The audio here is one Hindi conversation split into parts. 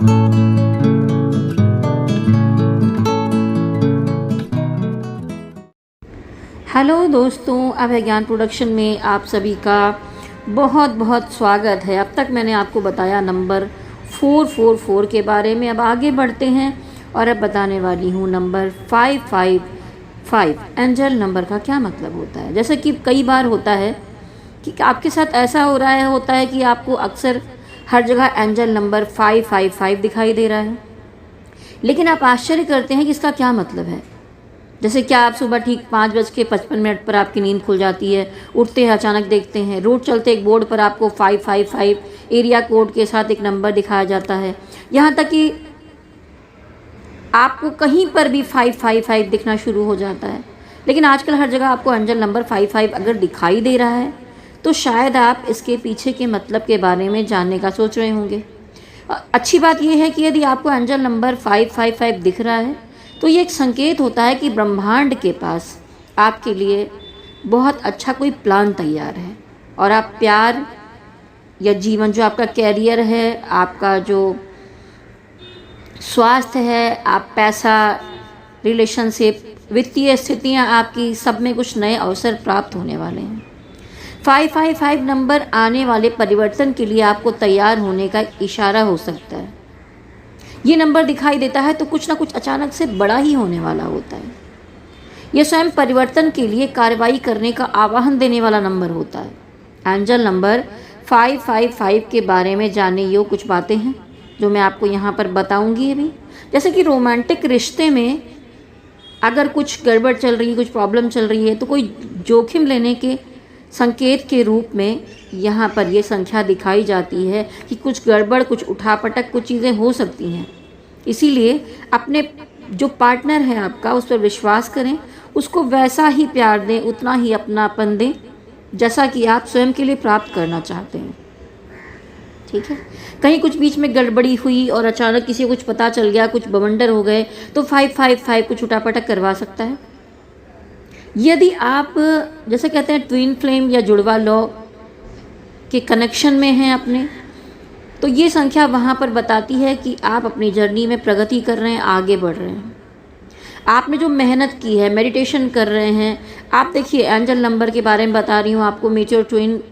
हेलो दोस्तों, अभय ज्ञान प्रोडक्शन में आप सभी का बहुत बहुत स्वागत है। अब तक मैंने आपको बताया नंबर 444 के बारे में। अब आगे बढ़ते हैं और अब बताने वाली हूँ नंबर 555। एंजल नंबर का क्या मतलब होता है। जैसे कि कई बार होता है कि आपके साथ ऐसा होता है कि आपको अक्सर हर जगह एंजल नंबर 555 दिखाई दे रहा है, लेकिन आप आश्चर्य करते हैं कि इसका क्या मतलब है। जैसे क्या आप सुबह ठीक 5:55 पर आपकी नींद खुल जाती है, उठते हैं, अचानक देखते हैं रोड चलते एक बोर्ड पर आपको 555 एरिया कोड के साथ एक नंबर दिखाया जाता है। यहाँ तक कि आपको कहीं पर भी 555 दिखना शुरू हो जाता है। लेकिन आजकल हर जगह आपको एंजल नंबर 55 अगर दिखाई दे रहा है तो शायद आप इसके पीछे के मतलब के बारे में जानने का सोच रहे होंगे। अच्छी बात यह है कि यदि आपको एंजल नंबर 555 दिख रहा है तो ये एक संकेत होता है कि ब्रह्मांड के पास आपके लिए बहुत अच्छा कोई प्लान तैयार है और आप प्यार या जीवन, जो आपका कैरियर है, आपका जो स्वास्थ्य है, आप पैसा, रिलेशनशिप, वित्तीय स्थितियां आपकी, सब में कुछ नए अवसर प्राप्त होने वाले हैं। 555 नंबर आने वाले परिवर्तन के लिए आपको तैयार होने का इशारा हो सकता है। ये नंबर दिखाई देता है तो कुछ ना कुछ अचानक से बड़ा ही होने वाला होता है। यह स्वयं परिवर्तन के लिए कार्रवाई करने का आह्वान देने वाला नंबर होता है। एंजल नंबर 555 के बारे में जानने योग्य कुछ बातें हैं जो मैं आपको यहाँ पर बताऊँगी अभी। जैसे कि रोमांटिक रिश्ते में अगर कुछ गड़बड़ चल रही है, कुछ प्रॉब्लम चल रही है, तो कोई जोखिम लेने के संकेत के रूप में यहाँ पर ये संख्या दिखाई जाती है कि कुछ गड़बड़, कुछ उठापटक, कुछ चीज़ें हो सकती हैं। इसीलिए अपने जो पार्टनर है आपका, उस पर विश्वास करें, उसको वैसा ही प्यार दें, उतना ही अपनापन दें जैसा कि आप स्वयं के लिए प्राप्त करना चाहते हैं। ठीक है। कहीं कुछ बीच में गड़बड़ी हुई और अचानक किसी को कुछ पता चल गया, कुछ बवंडर हो गए, तो 555 कुछ उठापटक करवा सकता है। यदि आप जैसे कहते हैं ट्विन फ्लेम या जुड़वा लॉ के कनेक्शन में हैं अपने, तो ये संख्या वहाँ पर बताती है कि आप अपनी जर्नी में प्रगति कर रहे हैं, आगे बढ़ रहे हैं। आपने जो मेहनत की है, मेडिटेशन कर रहे हैं। आप देखिए, एंजल नंबर के बारे में बता रही हूँ आपको, मेच्योर ट्विन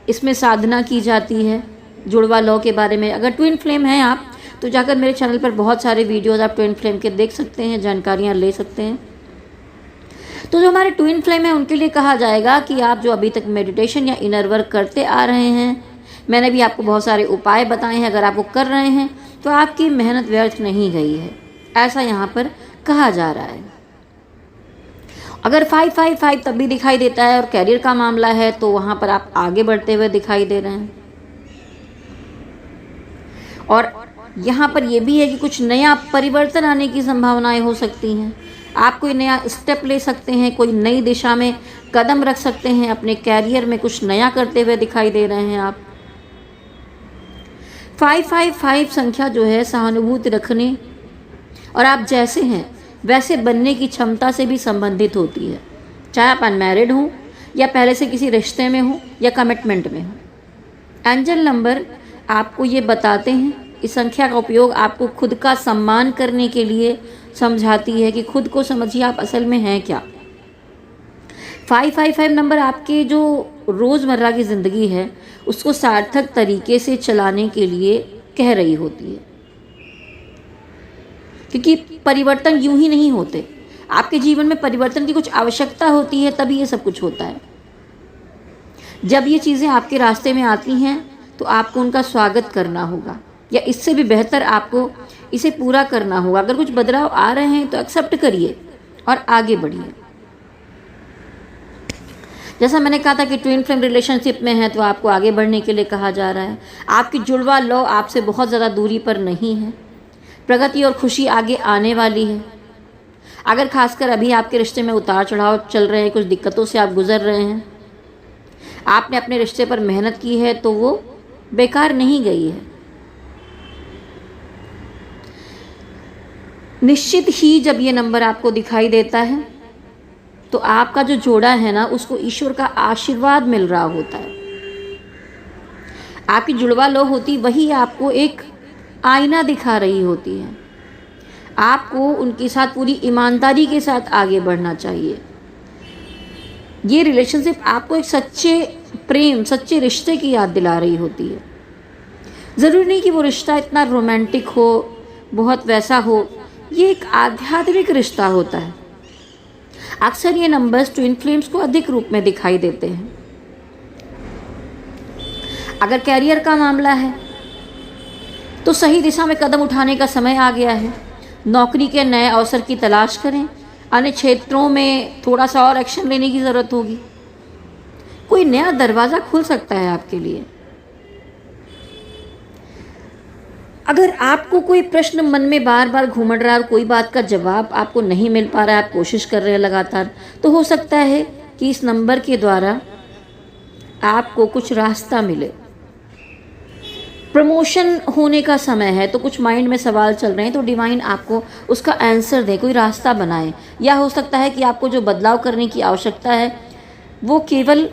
इसमें साधना की जाती है। जुड़वा लॉ के बारे में अगर ट्विन फ्लेम हैं आप, तो जाकर मेरे चैनल पर बहुत सारे वीडियोज़ आप ट्विन फ्लेम के देख सकते हैं, जानकारियाँ ले सकते हैं। तो जो हमारे ट्विन फ्लेम है उनके लिए कहा जाएगा कि आप जो अभी तक मेडिटेशन या इनर वर्क करते आ रहे हैं, मैंने भी आपको बहुत सारे उपाय बताए हैं, अगर आप वो कर रहे हैं तो आपकी मेहनत व्यर्थ नहीं गई है, ऐसा यहाँ पर कहा जा रहा है। अगर 555 तब भी दिखाई देता है और कैरियर का मामला है तो वहाँ पर आप आगे बढ़ते हुए दिखाई दे रहे हैं। और यहाँ पर यह भी है कि कुछ नया परिवर्तन आने की संभावनाएं हो सकती हैं। आप कोई नया स्टेप ले सकते हैं, कोई नई दिशा में कदम रख सकते हैं, अपने कैरियर में कुछ नया करते हुए दिखाई दे रहे हैं आप। 555 संख्या जो है सहानुभूति रखने और आप जैसे हैं वैसे बनने की क्षमता से भी संबंधित होती है, चाहे आप अनमैरिड हों या पहले से किसी रिश्ते में हों या कमिटमेंट में हों। एंजल नंबर आपको ये बताते हैं, इस संख्या का उपयोग आपको खुद का सम्मान करने के लिए समझाती है कि खुद को समझिए आप असल में हैं क्या। 555 नंबर आपके जो रोज़मर्रा की ज़िंदगी है उसको सार्थक तरीके से चलाने के लिए कह रही होती है, क्योंकि परिवर्तन यूं ही नहीं होते। आपके जीवन में परिवर्तन की कुछ आवश्यकता होती है, तभी ये सब कुछ होता है। जब ये चीज़ें आपके रास्ते में आती हैं तो आपको उनका स्वागत करना होगा, या इससे भी बेहतर आपको इसे पूरा करना होगा। अगर कुछ बदलाव आ रहे हैं तो एक्सेप्ट करिए और आगे बढ़िए। जैसा मैंने कहा था कि ट्विन फ्लेम रिलेशनशिप में है तो आपको आगे बढ़ने के लिए कहा जा रहा है। आपकी जुड़वा लॉ आपसे बहुत ज़्यादा दूरी पर नहीं है, प्रगति और खुशी आगे आने वाली है। अगर खासकर अभी आपके रिश्ते में उतार चढ़ाव चल रहे हैं, कुछ दिक्कतों से आप गुजर रहे हैं, आपने अपने रिश्ते पर मेहनत की है तो वो बेकार नहीं गई है। निश्चित ही जब ये नंबर आपको दिखाई देता है तो आपका जो जोड़ा है ना, उसको ईश्वर का आशीर्वाद मिल रहा होता है। आपकी जुड़वा लॉ होती वही आपको एक आईना दिखा रही होती हैं। आपको उनके साथ पूरी ईमानदारी के साथ आगे बढ़ना चाहिए। ये रिलेशनशिप आपको एक सच्चे प्रेम, सच्चे रिश्ते की याद दिला रही होती है। ज़रूरी नहीं कि वो रिश्ता इतना रोमांटिक हो, बहुत वैसा हो। ये एक आध्यात्मिक रिश्ता होता है। अक्सर ये नंबर्स ट्विन फ्लेम्स को अधिक रूप में दिखाई देते हैं। अगर कैरियर का मामला है तो सही दिशा में कदम उठाने का समय आ गया है। नौकरी के नए अवसर की तलाश करें। अन्य क्षेत्रों में थोड़ा सा और एक्शन लेने की ज़रूरत होगी। कोई नया दरवाज़ा खुल सकता है आपके लिए। अगर आपको कोई प्रश्न मन में बार बार घूमड़ रहा है और कोई बात का जवाब आपको नहीं मिल पा रहा है, आप कोशिश कर रहे हैं लगातार, तो हो सकता है कि इस नंबर के द्वारा आपको कुछ रास्ता मिले। प्रमोशन होने का समय है तो कुछ माइंड में सवाल चल रहे हैं तो डिवाइन आपको उसका आंसर दे, कोई रास्ता बनाए। या हो सकता है कि आपको जो बदलाव करने की आवश्यकता है वो केवल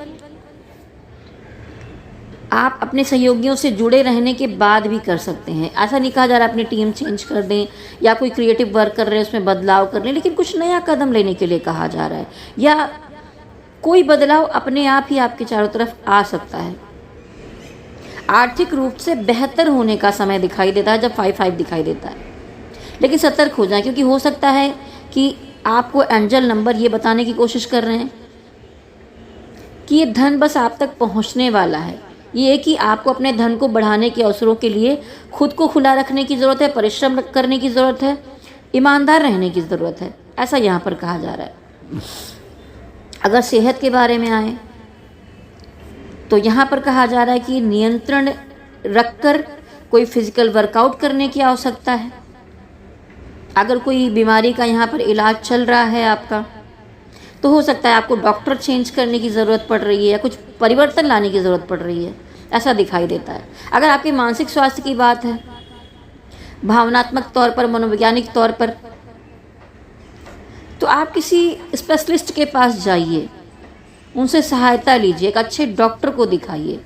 आप अपने सहयोगियों से जुड़े रहने के बाद भी कर सकते हैं। ऐसा नहीं कहा जा रहा अपनी टीम चेंज कर दें या कोई क्रिएटिव वर्क कर रहे हैं उसमें बदलाव कर लें, लेकिन कुछ नया कदम लेने के लिए कहा जा रहा है। या कोई बदलाव अपने आप ही आपके चारों तरफ आ सकता है। आर्थिक रूप से बेहतर होने का समय दिखाई देता है जब 5-5 दिखाई देता है, लेकिन सतर्क हो जाएं क्योंकि हो सकता है कि आपको एंजल नंबर ये बताने की कोशिश कर रहे हैं कि ये धन बस आप तक पहुंचने वाला है। ये कि आपको अपने धन को बढ़ाने के अवसरों के लिए खुद को खुला रखने की ज़रूरत है, परिश्रम करने की ज़रूरत है, ईमानदार रहने की ज़रूरत है, ऐसा यहाँ पर कहा जा रहा है। अगर सेहत के बारे में आए तो यहाँ पर कहा जा रहा है कि नियंत्रण रखकर कोई फिजिकल वर्कआउट करने की आवश्यकता है। अगर कोई बीमारी का यहाँ पर इलाज चल रहा है आपका, तो हो सकता है आपको डॉक्टर चेंज करने की ज़रूरत पड़ रही है या कुछ परिवर्तन लाने की ज़रूरत पड़ रही है, ऐसा दिखाई देता है। अगर आपके मानसिक स्वास्थ्य की बात है, भावनात्मक तौर पर, मनोवैज्ञानिक तौर पर, तो आप किसी स्पेशलिस्ट के पास जाइए, उनसे सहायता लीजिए, एक अच्छे डॉक्टर को दिखाइए।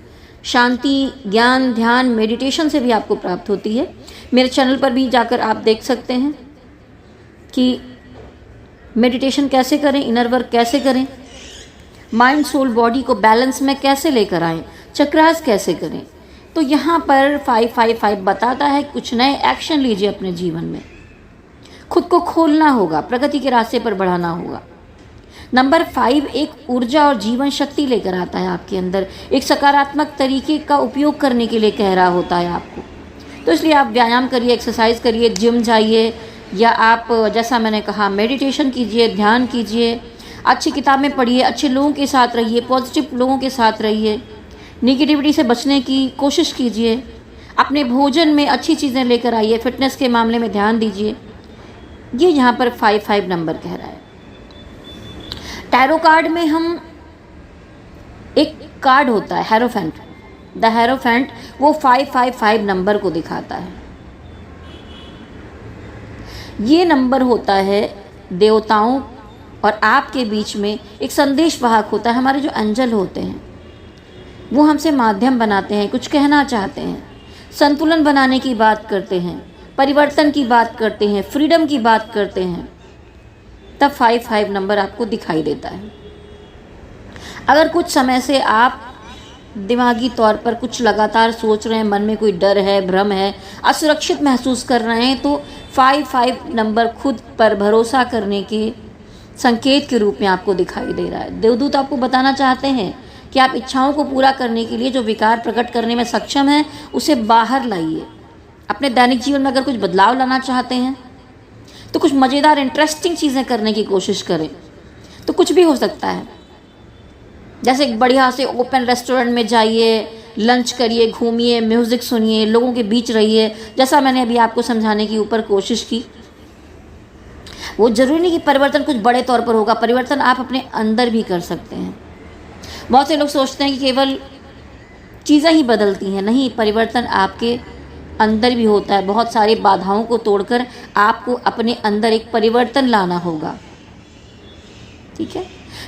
शांति, ज्ञान, ध्यान, मेडिटेशन से भी आपको प्राप्त होती है। मेरे चैनल पर भी जाकर आप देख सकते हैं कि मेडिटेशन कैसे करें, इनर वर्क कैसे करें, माइंड सोल बॉडी को बैलेंस में कैसे लेकर आएं, चक्रास कैसे करें। तो यहाँ पर 555 बताता है कुछ नए एक्शन लीजिए अपने जीवन में। खुद को खोलना होगा, प्रगति के रास्ते पर बढ़ाना होगा। नंबर 5 एक ऊर्जा और जीवन शक्ति लेकर आता है आपके अंदर, एक सकारात्मक तरीके का उपयोग करने के लिए कह रहा होता है आपको। तो इसलिए आप व्यायाम करिए, एक्सरसाइज करिए, जिम जाइए, या आप जैसा मैंने कहा मेडिटेशन कीजिए, ध्यान कीजिए, अच्छी किताबें पढ़िए, अच्छे लोगों के साथ रहिए, पॉजिटिव लोगों के साथ रहिए, निगेटिविटी से बचने की कोशिश कीजिए, अपने भोजन में अच्छी चीज़ें लेकर आइए, फिटनेस के मामले में ध्यान दीजिए। ये यहाँ पर 5-5 नंबर कह रहा है। टैरो कार्ड में हम एक कार्ड होता है हेरोफेंट, द हेरोफेंट, वो 555 नंबर को दिखाता है। ये नंबर होता है देवताओं और आपके बीच में एक संदेश वाहक होता है। हमारे जो एंजल होते हैं वो हमसे माध्यम बनाते हैं, कुछ कहना चाहते हैं, संतुलन बनाने की बात करते हैं, परिवर्तन की बात करते हैं, फ्रीडम की बात करते हैं। तब 5-5 नंबर आपको दिखाई देता है। अगर कुछ समय से आप दिमागी तौर पर कुछ लगातार सोच रहे हैं, मन में कोई डर है, भ्रम है, असुरक्षित महसूस कर रहे हैं, तो 5-5 नंबर खुद पर भरोसा करने के संकेत के रूप में आपको दिखाई दे रहा है। देवदूत आपको बताना चाहते हैं कि आप इच्छाओं को पूरा करने के लिए जो विकार प्रकट करने में सक्षम हैं उसे बाहर लाइए। अपने दैनिक जीवन में अगर कुछ बदलाव लाना चाहते हैं तो कुछ मज़ेदार इंटरेस्टिंग चीज़ें करने की कोशिश करें। तो कुछ भी हो सकता है, जैसे एक बढ़िया से ओपन रेस्टोरेंट में जाइए, लंच करिए, घूमिए, म्यूज़िक सुनिए, लोगों के बीच रहिए। जैसा मैंने अभी आपको समझाने की ऊपर कोशिश की, वो ज़रूरी नहीं कि परिवर्तन कुछ बड़े तौर पर होगा, परिवर्तन आप अपने अंदर भी कर सकते हैं। बहुत से लोग सोचते हैं कि केवल चीज़ें ही बदलती हैं, नहीं, परिवर्तन आपके अंदर भी होता है। बहुत सारी बाधाओं को तोड़कर आपको अपने अंदर एक परिवर्तन लाना होगा। ठीक है,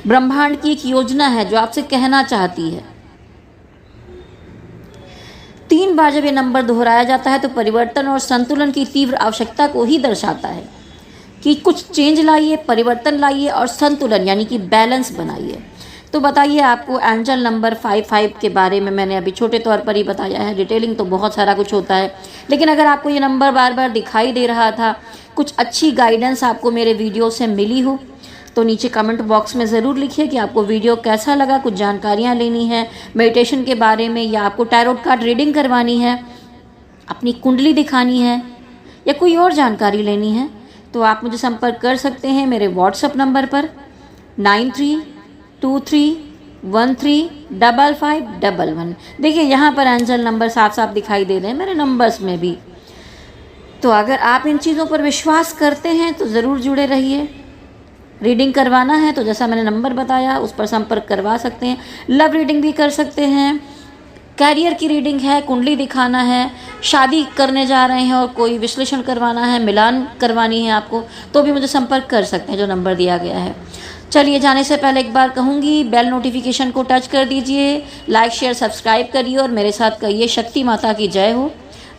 ब्रह्मांड की एक योजना है जो आपसे कहना चाहती है। 3 बार जब ये नंबर दोहराया जाता है तो परिवर्तन और संतुलन की तीव्र आवश्यकता को ही दर्शाता है कि कुछ चेंज लाइए, परिवर्तन लाइए और संतुलन यानी कि बैलेंस बनाइए। तो बताइए, आपको एंजल नंबर 55 के बारे में मैंने अभी छोटे तौर पर ही बताया है, डिटेलिंग तो बहुत सारा कुछ होता है। लेकिन अगर आपको ये नंबर बार बार दिखाई दे रहा था, कुछ अच्छी गाइडेंस आपको मेरे वीडियो से मिली हो, तो नीचे कमेंट बॉक्स में ज़रूर लिखिए कि आपको वीडियो कैसा लगा। कुछ जानकारियाँ लेनी है मेडिटेशन के बारे में, या आपको टैरोट कार्ड रीडिंग करवानी है, अपनी कुंडली दिखानी है, या कोई और जानकारी लेनी है, तो आप मुझे संपर्क कर सकते हैं मेरे व्हाट्सएप नंबर पर 9323135511। देखिए, यहाँ पर एंजल नंबर साफ साफ दिखाई दे रहे हैं मेरे नंबर्स में भी। तो अगर आप इन चीज़ों पर विश्वास करते हैं तो ज़रूर जुड़े रहिए। रीडिंग करवाना है तो जैसा मैंने नंबर बताया उस पर संपर्क करवा सकते हैं। लव रीडिंग भी कर सकते हैं, कैरियर की रीडिंग है, कुंडली दिखाना है, शादी करने जा रहे हैं और कोई विश्लेषण करवाना है, मिलान करवानी है आपको, तो भी मुझे संपर्क कर सकते हैं जो नंबर दिया गया है। चलिए, जाने से पहले एक बार कहूँगी, बेल नोटिफिकेशन को टच कर दीजिए, लाइक शेयर सब्सक्राइब करिए और मेरे साथ कहिए शक्ति माता की जय हो,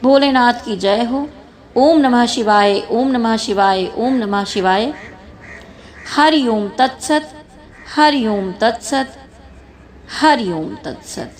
भोलेनाथ की जय हो। ओम नमः शिवाय, ओम नमः शिवाय, ओम नमः शिवाय। हरि ओम तत्सत, हरि ओम तत्सत, हरि ओम तत्सत।